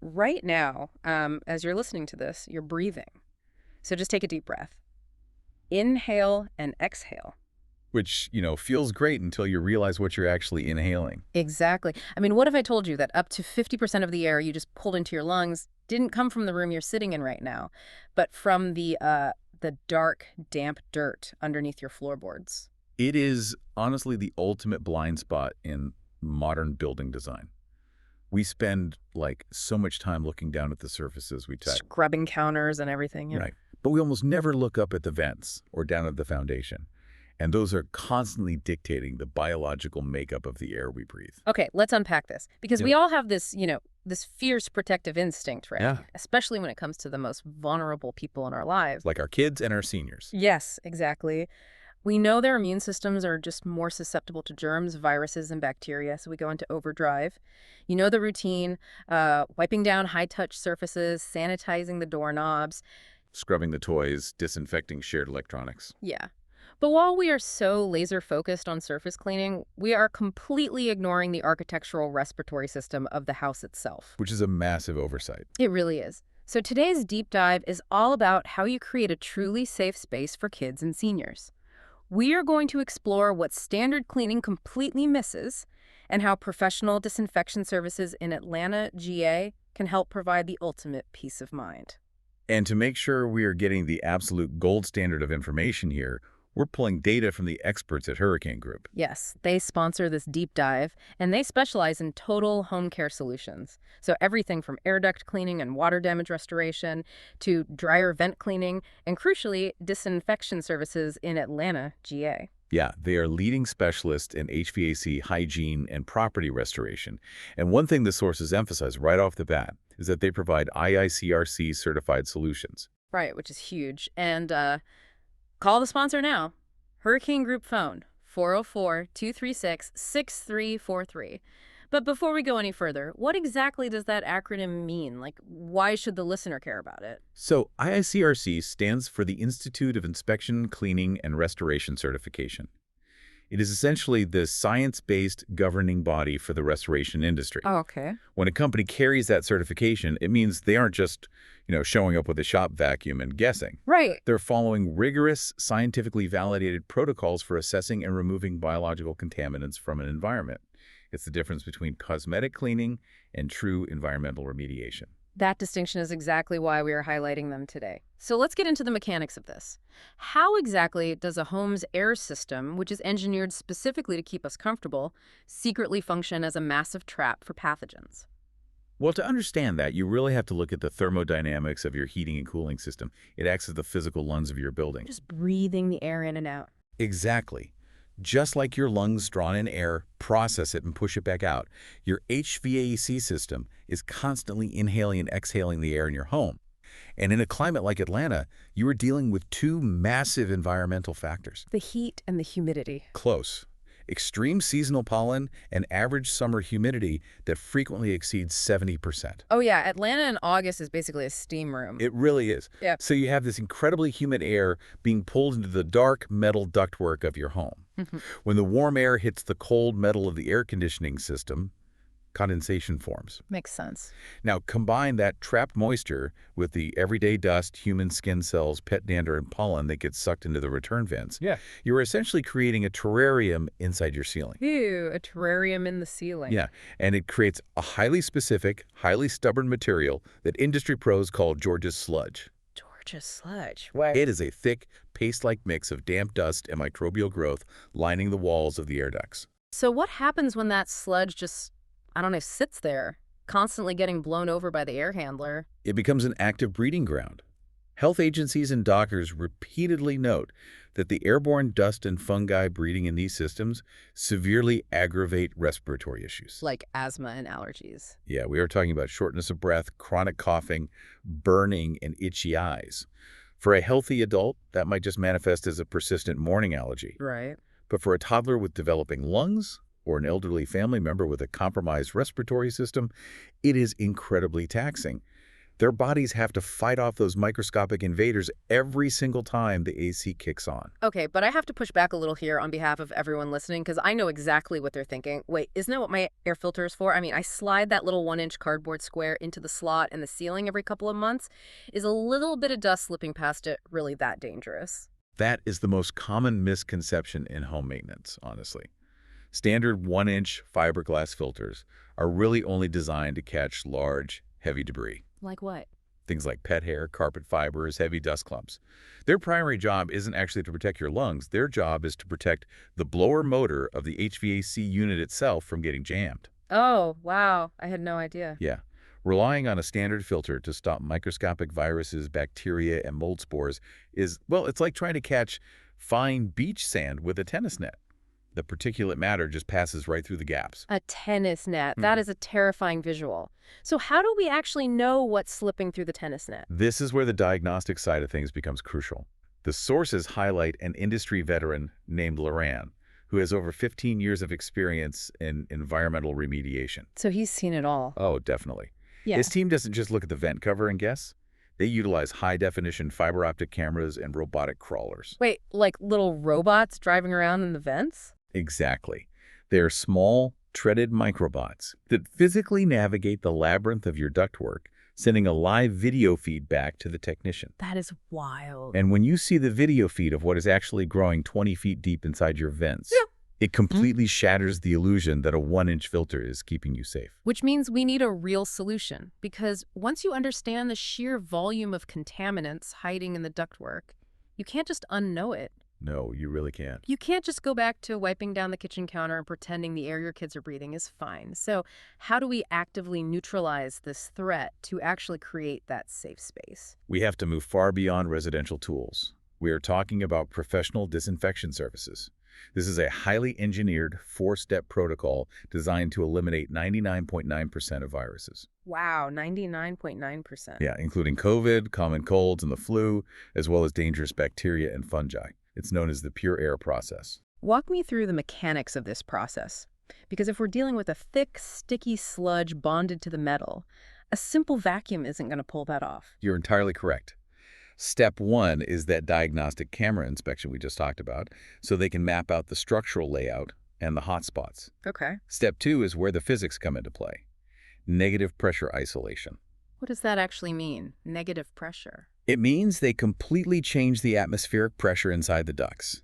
right now, as you're listening to this, you're breathing. So just take a deep breath. Inhale and exhale. Which, feels great until you realize what you're actually inhaling. Exactly. I mean, what if I told you that up to 50% of the air you just pulled into your lungs didn't come from the room you're sitting in right now, but from the dark, damp dirt underneath your floorboards? It is honestly the ultimate blind spot in modern building design. We spend so much time looking down at the surfaces we touch. Scrubbing counters and everything, yeah. Right. But we almost never look up at the vents or down at the foundation. And those are constantly dictating the biological makeup of the air we breathe. Okay, let's unpack this. Because Yep. we all have this, this fierce protective instinct, right? Yeah. Especially when it comes to the most vulnerable people in our lives. Like our kids and our seniors. Yes, exactly. We know their immune systems are just more susceptible to germs, viruses, and bacteria, so we go into overdrive. You know the routine, wiping down high-touch surfaces, sanitizing the doorknobs. Scrubbing the toys, disinfecting shared electronics. Yeah. But while we are so laser-focused on surface cleaning, we are completely ignoring the architectural respiratory system of the house itself. Which is a massive oversight. It really is. So today's deep dive is all about how you create a truly safe space for kids and seniors. We are going to explore what standard cleaning completely misses and how professional disinfection services in Atlanta, GA, can help provide the ultimate peace of mind. And to make sure we are getting the absolute gold standard of information here, we're pulling data from the experts at Hurricane Group. Yes, they sponsor this deep dive, and they specialize in total home care solutions. So everything from air duct cleaning and water damage restoration to dryer vent cleaning, and crucially, disinfection services in Atlanta, GA. Yeah, they are leading specialists in HVAC, hygiene, and property restoration. And one thing the sources emphasize right off the bat is that they provide IICRC certified solutions. Right, which is huge. And call the sponsor now. Hurricane Group phone, 404-236-6343. But before we go any further, what exactly does that acronym mean? Why should the listener care about it? So IICRC stands for the Institute of Inspection, Cleaning, and Restoration Certification. It is essentially the science-based governing body for the restoration industry. Oh, okay. When a company carries that certification, it means they aren't just, showing up with a shop vacuum and guessing. Right. They're following rigorous, scientifically validated protocols for assessing and removing biological contaminants from an environment. It's the difference between cosmetic cleaning and true environmental remediation. That distinction is exactly why we are highlighting them today. So let's get into the mechanics of this. How exactly does a home's air system, which is engineered specifically to keep us comfortable, secretly function as a massive trap for pathogens? Well, to understand that, you really have to look at the thermodynamics of your heating and cooling system. It acts as the physical lungs of your building. Just breathing the air in and out. Exactly. Just like your lungs draw in air, process it, and push it back out, your HVAC system is constantly inhaling and exhaling the air in your home. And in a climate like Atlanta, you are dealing with two massive environmental factors. The heat and the humidity. Close. Extreme seasonal pollen and average summer humidity that frequently exceeds 70%. Oh yeah, Atlanta in August is basically a steam room. It really is. Yep. So you have this incredibly humid air being pulled into the dark metal ductwork of your home. When the warm air hits the cold metal of the air conditioning system, condensation forms. Makes sense. Now, combine that trapped moisture with the everyday dust, human skin cells, pet dander, and pollen that gets sucked into the return vents. Yeah. You're essentially creating a terrarium inside your ceiling. Ew, a terrarium in the ceiling. Yeah, and it creates a highly specific, highly stubborn material that industry pros call George's sludge. George's sludge. It is a thick, paste-like mix of damp dust and microbial growth lining the walls of the air ducts. So what happens when that sludge just, sits there, constantly getting blown over by the air handler? It becomes an active breeding ground. Health agencies and doctors repeatedly note that the airborne dust and fungi breeding in these systems severely aggravate respiratory issues. Like asthma and allergies. Yeah, we are talking about shortness of breath, chronic coughing, burning, and itchy eyes. For a healthy adult, that might just manifest as a persistent morning allergy. Right. But for a toddler with developing lungs or an elderly family member with a compromised respiratory system, it is incredibly taxing. Their bodies have to fight off those microscopic invaders every single time the AC kicks on. Okay, but I have to push back a little here on behalf of everyone listening because I know exactly what they're thinking. Wait, isn't that what my air filter is for? I mean, I slide that little 1-inch cardboard square into the slot in the ceiling every couple of months. Is a little bit of dust slipping past it really that dangerous? That is the most common misconception in home maintenance, honestly. Standard 1-inch fiberglass filters are really only designed to catch large, heavy debris. Like what? Things like pet hair, carpet fibers, heavy dust clumps. Their primary job isn't actually to protect your lungs. Their job is to protect the blower motor of the HVAC unit itself from getting jammed. Oh, wow. I had no idea. Yeah. Relying on a standard filter to stop microscopic viruses, bacteria, and mold spores is, well, it's like trying to catch fine beach sand with a tennis net. The particulate matter just passes right through the gaps. A tennis net. That is a terrifying visual. So how do we actually know what's slipping through the tennis net? This is where the diagnostic side of things becomes crucial. The sources highlight an industry veteran named Loran, who has over 15 years of experience in environmental remediation. So he's seen it all. Oh, definitely. Yeah. His team doesn't just look at the vent cover and guess. They utilize high-definition fiber optic cameras and robotic crawlers. Wait, like little robots driving around in the vents? Exactly. They're small, treaded microbots that physically navigate the labyrinth of your ductwork, sending a live video feed back to the technician. That is wild. And when you see the video feed of what is actually growing 20 feet deep inside your vents, it completely shatters the illusion that a 1-inch filter is keeping you safe. Which means we need a real solution, because once you understand the sheer volume of contaminants hiding in the ductwork, you can't just unknow it. No, you really can't. You can't just go back to wiping down the kitchen counter and pretending the air your kids are breathing is fine. So how do we actively neutralize this threat to actually create that safe space? We have to move far beyond residential tools. We are talking about professional disinfection services. This is a highly engineered 4-step protocol designed to eliminate 99.9% of viruses. Wow, 99.9%. Yeah, including COVID, common colds, and the flu, as well as dangerous bacteria and fungi. It's known as the pure air process. Walk me through the mechanics of this process. Because if we're dealing with a thick, sticky sludge bonded to the metal, a simple vacuum isn't going to pull that off. You're entirely correct. Step 1 is that diagnostic camera inspection we just talked about, so they can map out the structural layout and the hotspots. Okay. Step 2 is where the physics come into play. Negative pressure isolation. What does that actually mean, negative pressure? It means they completely change the atmospheric pressure inside the ducts.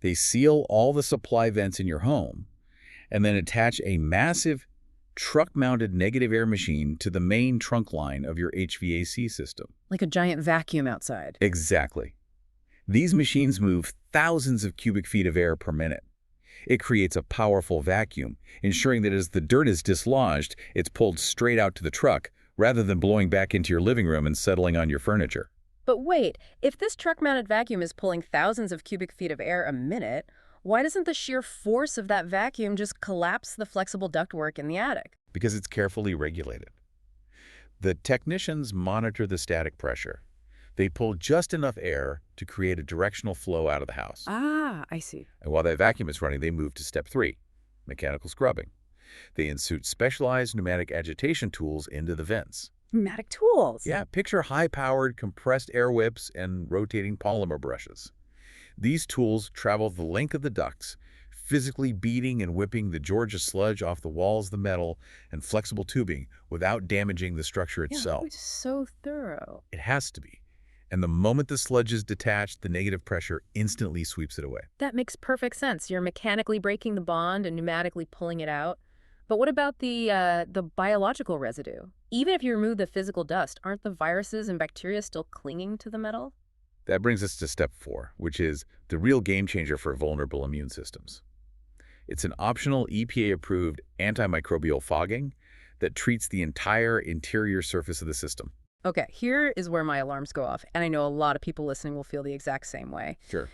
They seal all the supply vents in your home and then attach a massive truck-mounted negative air machine to the main trunk line of your HVAC system. Like a giant vacuum outside. Exactly. These machines move thousands of cubic feet of air per minute. It creates a powerful vacuum, ensuring that as the dirt is dislodged, it's pulled straight out to the truck, rather than blowing back into your living room and settling on your furniture. But wait, if this truck-mounted vacuum is pulling thousands of cubic feet of air a minute, why doesn't the sheer force of that vacuum just collapse the flexible ductwork in the attic? Because it's carefully regulated. The technicians monitor the static pressure. They pull just enough air to create a directional flow out of the house. Ah, I see. And while that vacuum is running, they move to step 3, mechanical scrubbing. They insert specialized pneumatic agitation tools into the vents. Pneumatic tools? Yeah, picture high-powered compressed air whips and rotating polymer brushes. These tools travel the length of the ducts, physically beating and whipping the Georgia sludge off the walls, the metal, and flexible tubing without damaging the structure itself. Yeah, it's so thorough. It has to be. And the moment the sludge is detached, the negative pressure instantly sweeps it away. That makes perfect sense. You're mechanically breaking the bond and pneumatically pulling it out. But what about the biological residue? Even if you remove the physical dust, aren't the viruses and bacteria still clinging to the metal? That brings us to step 4, which is the real game changer for vulnerable immune systems. It's an optional EPA-approved antimicrobial fogging that treats the entire interior surface of the system. Okay, here is where my alarms go off, and I know a lot of people listening will feel the exact same way. Sure.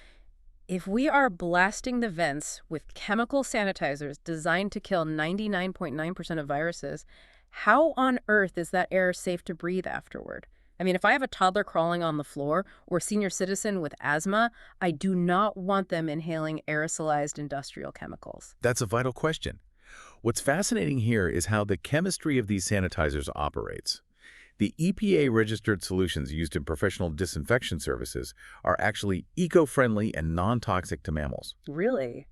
If we are blasting the vents with chemical sanitizers designed to kill 99.9% of viruses, how on earth is that air safe to breathe afterward? I mean, if I have a toddler crawling on the floor or a senior citizen with asthma, I do not want them inhaling aerosolized industrial chemicals. That's a vital question. What's fascinating here is how the chemistry of these sanitizers operates. The EPA-registered solutions used in professional disinfection services are actually eco-friendly and non-toxic to mammals. Really?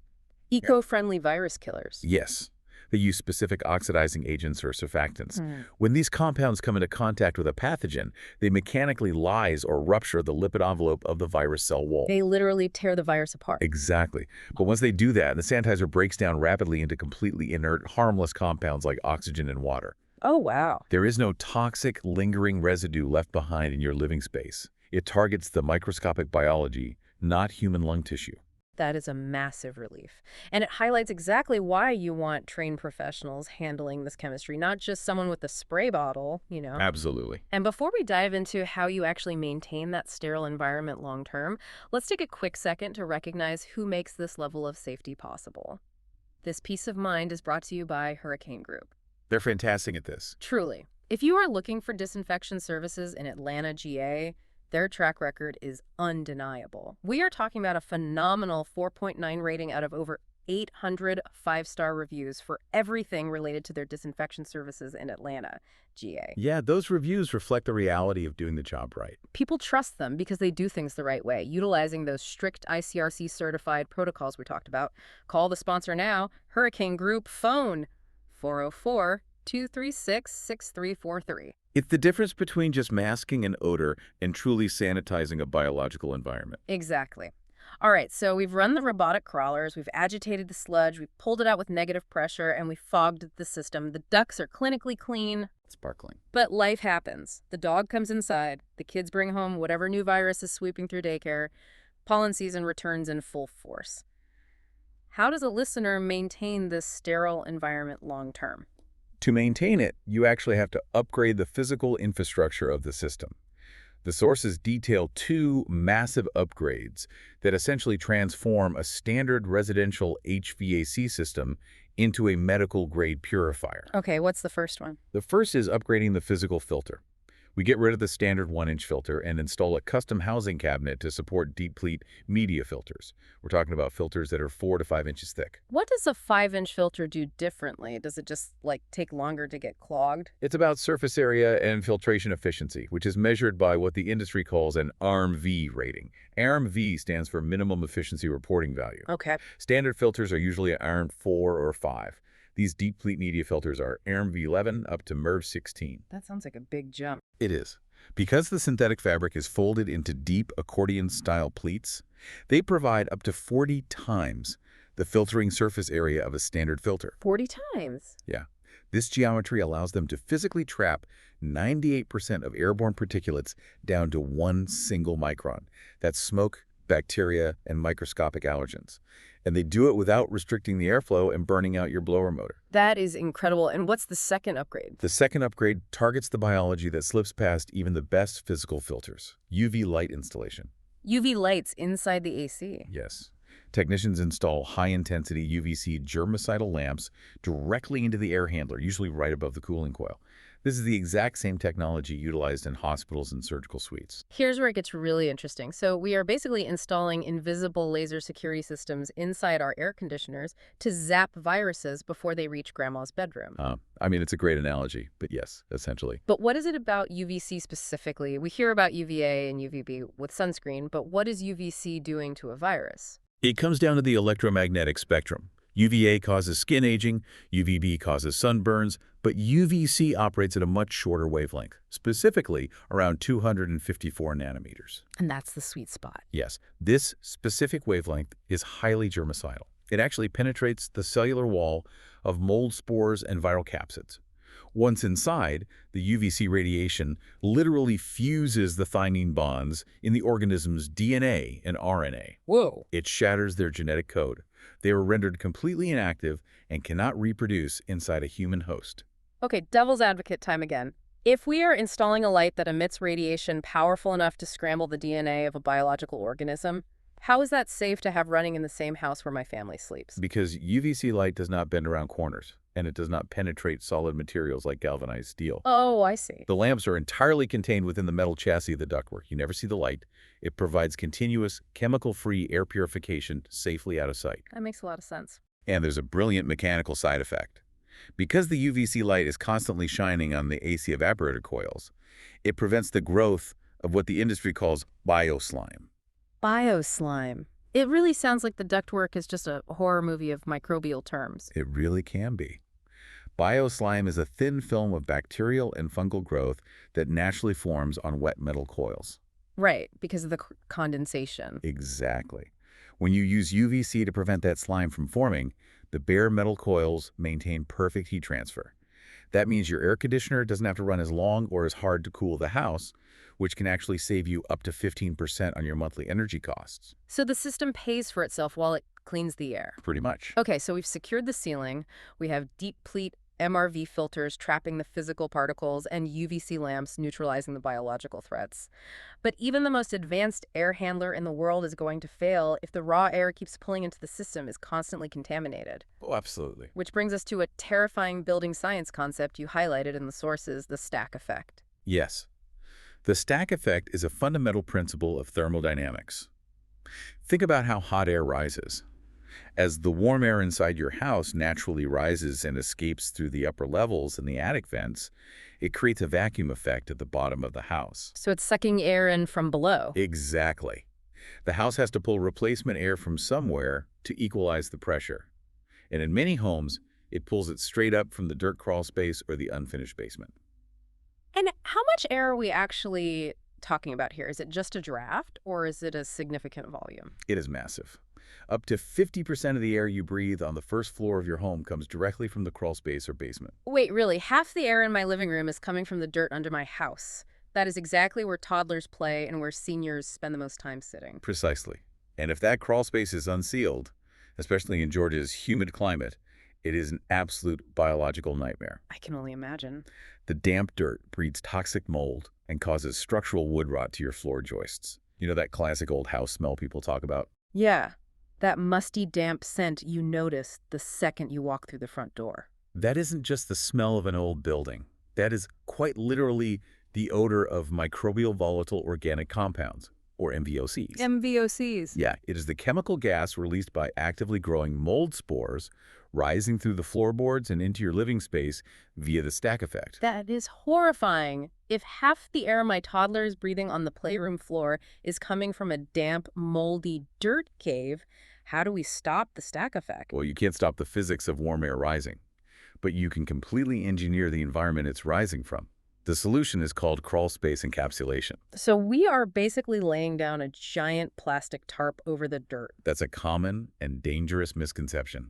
Eco-friendly virus killers. Yes, they use specific oxidizing agents or surfactants. Hmm. When these compounds come into contact with a pathogen, they mechanically lyse or rupture the lipid envelope of the virus cell wall. They literally tear the virus apart. Exactly. But once they do that, the sanitizer breaks down rapidly into completely inert, harmless compounds like oxygen and water. Oh, wow. There is no toxic, lingering residue left behind in your living space. It targets the microscopic biology, not human lung tissue. That is a massive relief. And it highlights exactly why you want trained professionals handling this chemistry, not just someone with a spray bottle, Absolutely. And before we dive into how you actually maintain that sterile environment long term, let's take a quick second to recognize who makes this level of safety possible. This peace of mind is brought to you by Hurricane Group. They're fantastic at this. Truly. If you are looking for disinfection services in Atlanta, GA, their track record is undeniable. We are talking about a phenomenal 4.9 rating out of over 800 five-star reviews for everything related to their disinfection services in Atlanta, GA. Yeah, those reviews reflect the reality of doing the job right. People trust them because they do things the right way, utilizing those strict ICRC-certified protocols we talked about. Call the sponsor now, Hurricane Group, phone 404-236-6343. It's the difference between just masking an odor and truly sanitizing a biological environment. Exactly. All right, so we've run the robotic crawlers, we've agitated the sludge, we've pulled it out with negative pressure, and we've fogged the system. The ducts are clinically clean. Sparkling. But life happens. The dog comes inside, the kids bring home whatever new virus is sweeping through daycare, pollen season returns in full force. How does a listener maintain this sterile environment long term? To maintain it, you actually have to upgrade the physical infrastructure of the system. The sources detail 2 massive upgrades that essentially transform a standard residential HVAC system into a medical-grade purifier. Okay, what's the first one? The first is upgrading the physical filter. We get rid of the standard 1-inch filter and install a custom housing cabinet to support deep pleat media filters. We're talking about filters that are 4 to 5 inches thick. What does a 5-inch filter do differently? Does it just, take longer to get clogged? It's about surface area and filtration efficiency, which is measured by what the industry calls an ARM-V rating. ARM-V stands for Minimum Efficiency Reporting Value. Okay. Standard filters are usually ARM-4 or 5. These deep pleat media filters are ARM-V11 up to MERV16. That sounds like a big jump. It is. Because the synthetic fabric is folded into deep accordion-style pleats, they provide up to 40 times the filtering surface area of a standard filter. 40 times? Yeah. This geometry allows them to physically trap 98% of airborne particulates down to 1 single micron. That's smoke, bacteria, and microscopic allergens. And they do it without restricting the airflow and burning out your blower motor. That is incredible. And what's the second upgrade? The second upgrade targets the biology that slips past even the best physical filters. UV light installation. UV lights inside the AC. Yes. Technicians install high-intensity UVC germicidal lamps directly into the air handler, usually right above the cooling coil. This is the exact same technology utilized in hospitals and surgical suites. Here's where it gets really interesting. So we are basically installing invisible laser security systems inside our air conditioners to zap viruses before they reach grandma's bedroom. It's a great analogy, but yes, essentially. But what is it about UVC specifically? We hear about UVA and UVB with sunscreen, but what is UVC doing to a virus? It comes down to the electromagnetic spectrum. UVA causes skin aging, UVB causes sunburns, but UVC operates at a much shorter wavelength, specifically around 254 nanometers. And that's the sweet spot. Yes, this specific wavelength is highly germicidal. It actually penetrates the cellular wall of mold spores and viral capsids. Once inside, the UVC radiation literally fuses the thymine bonds in the organism's DNA and RNA. Whoa. It shatters their genetic code. They are rendered completely inactive and cannot reproduce inside a human host. Okay, devil's advocate time again. If we are installing a light that emits radiation powerful enough to scramble the DNA of a biological organism, how is that safe to have running in the same house where my family sleeps? Because UVC light does not bend around corners, and it does not penetrate solid materials like galvanized steel. Oh, I see. The lamps are entirely contained within the metal chassis of the ductwork. You never see the light. It provides continuous, chemical-free air purification safely out of sight. That makes a lot of sense. And there's a brilliant mechanical side effect. Because the UVC light is constantly shining on the AC evaporator coils, it prevents the growth of what the industry calls bioslime. Bioslime. It really sounds like the ductwork is just a horror movie of microbial terms. It really can be. Bioslime is a thin film of bacterial and fungal growth that naturally forms on wet metal coils. Right, because of the condensation. Exactly. When you use UVC to prevent that slime from forming, the bare metal coils maintain perfect heat transfer. That means your air conditioner doesn't have to run as long or as hard to cool the house, which can actually save you up to 15% on your monthly energy costs. So the system pays for itself while it cleans the air. Pretty much. Okay, so we've secured the ceiling, we have deep pleat MRV filters trapping the physical particles, and UVC lamps neutralizing the biological threats. But even the most advanced air handler in the world is going to fail if the raw air it keeps pulling into the system is constantly contaminated. Oh, absolutely. Which brings us to a terrifying building science concept you highlighted in the sources, the stack effect. Yes. The stack effect is a fundamental principle of thermodynamics. Think about how hot air rises. As the warm air inside your house naturally rises and escapes through the upper levels and the attic vents, it creates a vacuum effect at the bottom of the house. So it's sucking air in from below. Exactly. The house has to pull replacement air from somewhere to equalize the pressure. And in many homes, it pulls it straight up from the dirt crawl space or the unfinished basement. And how much air are we actually talking about here? Is it just a draft, or is it a significant volume? It is massive. Up to 50% of the air you breathe on the first floor of your home comes directly from the crawl space or basement. Wait, really? Half the air in my living room is coming from the dirt under my house. That is exactly where toddlers play and where seniors spend the most time sitting. Precisely. And if that crawl space is unsealed, especially in Georgia's humid climate, it is an absolute biological nightmare. I can only imagine. The damp dirt breeds toxic mold and causes structural wood rot to your floor joists. You know that classic old house smell people talk about? Yeah, that musty, damp scent you notice the second you walk through the front door. That isn't just the smell of an old building. That is quite literally the odor of microbial volatile organic compounds, or MVOCs. MVOCs. Yeah, it is the chemical gas released by actively growing mold spores rising through the floorboards and into your living space via the stack effect. That is horrifying. If half the air my toddler is breathing on the playroom floor is coming from a damp, moldy dirt cave, how do we stop the stack effect? Well, you can't stop the physics of warm air rising, but you can completely engineer the environment it's rising from. The solution is called crawl space encapsulation. So we are basically laying down a giant plastic tarp over the dirt. That's a common and dangerous misconception.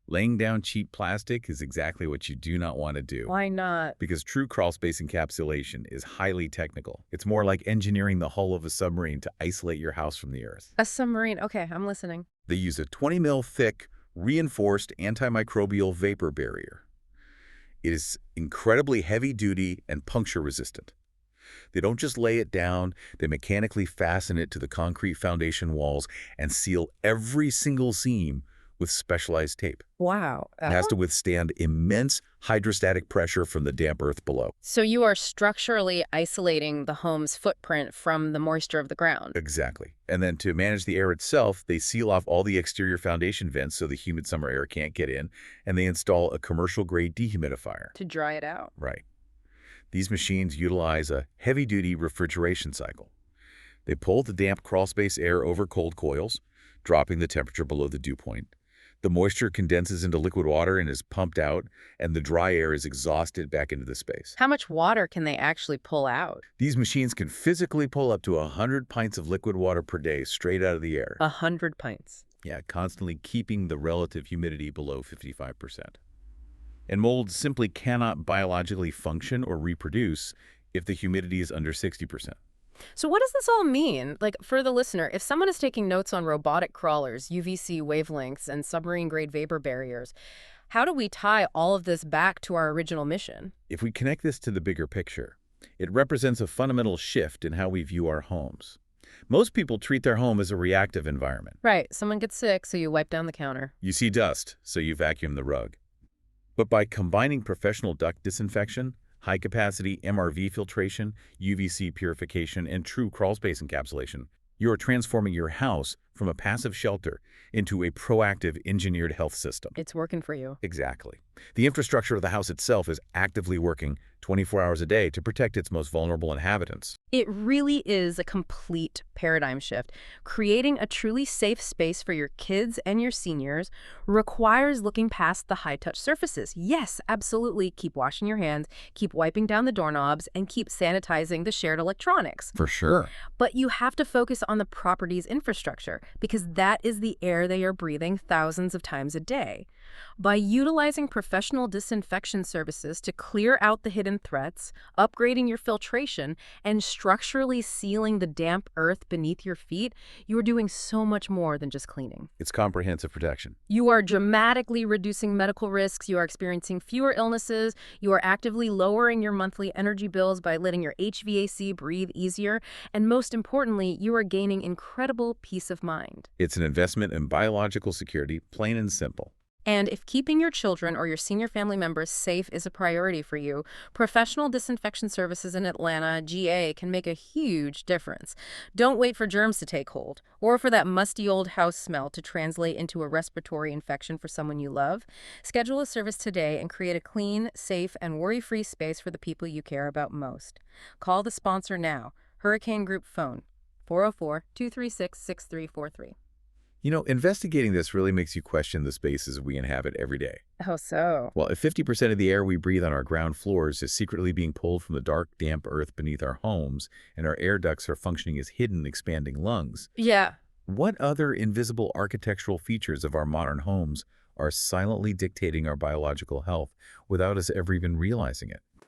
Laying down cheap plastic is exactly what you do not want to do. Why not? Because true crawl space encapsulation is highly technical. It's more like engineering the hull of a submarine to isolate your house from the earth. A submarine. Okay, I'm listening. They use a 20 mil thick, reinforced antimicrobial vapor barrier. It is incredibly heavy-duty and puncture-resistant. They don't just lay it down, they mechanically fasten it to the concrete foundation walls and seal every single seam with specialized tape. Wow. It has to withstand immense hydrostatic pressure from the damp earth below. So you are structurally isolating the home's footprint from the moisture of the ground. Exactly. And then to manage the air itself, they seal off all the exterior foundation vents so the humid summer air can't get in, and they install a commercial-grade dehumidifier. To dry it out. Right. These machines utilize a heavy-duty refrigeration cycle. They pull the damp crawlspace air over cold coils, dropping the temperature below the dew point. The moisture condenses into liquid water and is pumped out, and the dry air is exhausted back into the space. How much water can they actually pull out? These machines can physically pull up to 100 pints of liquid water per day straight out of the air. 100 pints. Yeah, constantly keeping the relative humidity below 55%. And mold simply cannot biologically function or reproduce if the humidity is under 60%. So what does this all mean? Like, for the listener, if someone is taking notes on robotic crawlers, UVC wavelengths, and submarine-grade vapor barriers, how do we tie all of this back to our original mission? If we connect this to the bigger picture, it represents a fundamental shift in how we view our homes. Most people treat their home as a reactive environment. Right. Someone gets sick, so you wipe down the counter. You see dust, so you vacuum the rug. But by combining professional duct disinfection, high-capacity MRV filtration, UVC purification, and true crawlspace encapsulation, You're transforming your house from a passive shelter into a proactive engineered health system. It's working for you. Exactly. The infrastructure of the house itself is actively working 24 hours a day to protect its most vulnerable inhabitants. It really is a complete paradigm shift. Creating a truly safe space for your kids and your seniors requires looking past the high-touch surfaces. Yes, absolutely. Keep washing your hands, keep wiping down the doorknobs, and keep sanitizing the shared electronics. For sure. But you have to focus on the property's infrastructure because that is the air they are breathing thousands of times a day. By utilizing professional disinfection services to clear out the hidden threats, upgrading your filtration, and structurally sealing the damp earth beneath your feet, you are doing so much more than just cleaning. It's comprehensive protection. You are dramatically reducing medical risks, you are experiencing fewer illnesses, you are actively lowering your monthly energy bills by letting your HVAC breathe easier, and most importantly, you are gaining incredible peace of mind. It's an investment in biological security, plain and simple. And if keeping your children or your senior family members safe is a priority for you, professional disinfection services in Atlanta, GA, can make a huge difference. Don't wait for germs to take hold or for that musty old house smell to translate into a respiratory infection for someone you love. Schedule a service today and create a clean, safe, and worry-free space for the people you care about most. Call the sponsor now. Hurricane Group phone, 404-236-6343. You know, investigating this really makes you question the spaces we inhabit every day. Oh, so? Well, if 50% of the air we breathe on our ground floors is secretly being pulled from the dark, damp earth beneath our homes, and our air ducts are functioning as hidden, expanding lungs, Yeah. what other invisible architectural features of our modern homes are silently dictating our biological health without us ever even realizing it?